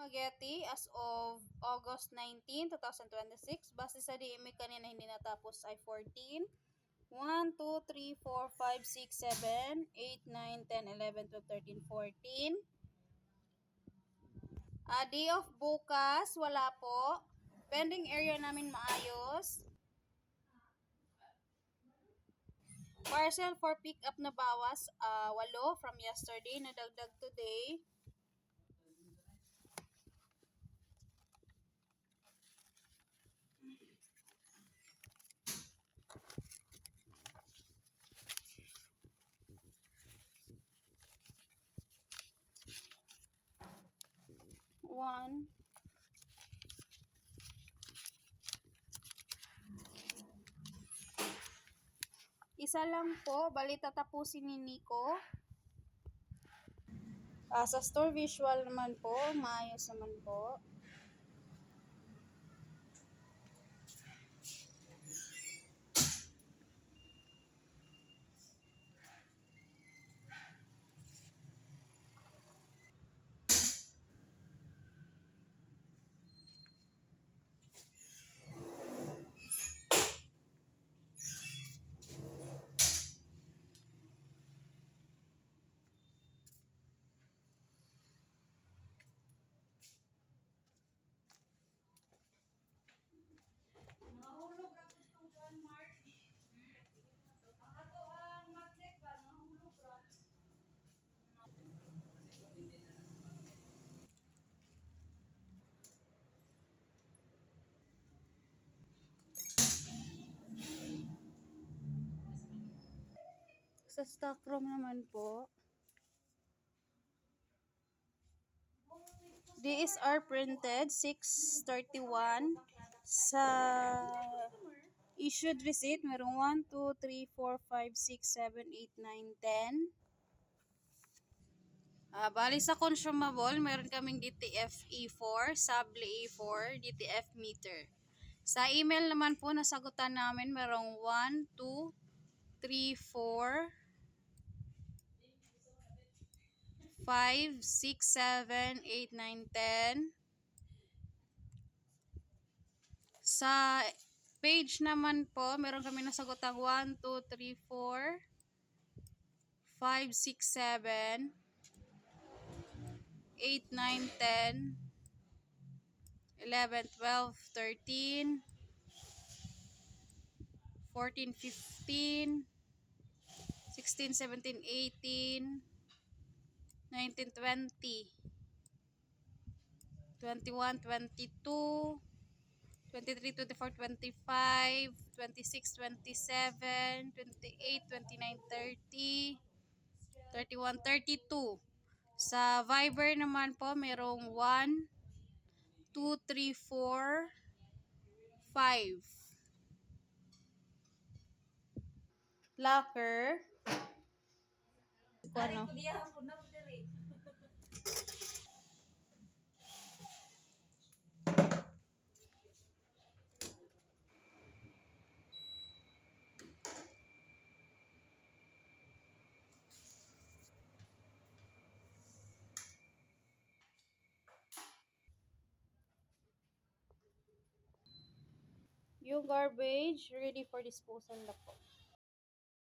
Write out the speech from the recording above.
spaghetti as of August 19, 2026. Base sa DME kanina hindi natapos ay 14. 1, 2, 3, 4, 5, 6, 7, 8, 9, 10, 11, 12, 13, 14. Day of bukas, wala po. Pending area namin maayos. Parcel for pick up na bawas, 8 from yesterday, nadagdag today. One. Isa lang po, bali tatapusin ni Nico. Sa store visual naman po, maayos naman po. Sa stock room naman po, DSR printed 631. Sa issued receipt, merong 1, 2, 3, 4, 5, 6, 7, 8, 9, 10. Bali sa consumable, meron kaming DTF E4, Sable E4, DTF meter. Sa email naman po, nasagutan namin merong 1, 2, 3, 4, 5, 6, 7, 8, 9, 10. Sa page naman po, meron kami nasagutang 1, 2, 3, 4, 5, 6, 7, 8, 9, 10, 11, 12, 13, 14, 15, 16, 17, 18, 19, 20, 21, 22, 23, 24, 25, 26, 27, 28, 29, 30, 31, 32. Sa Viber naman po, merong 1, 2, 3, 4, 5. Locker. Ano? Yung garbage, ready for disposal na po.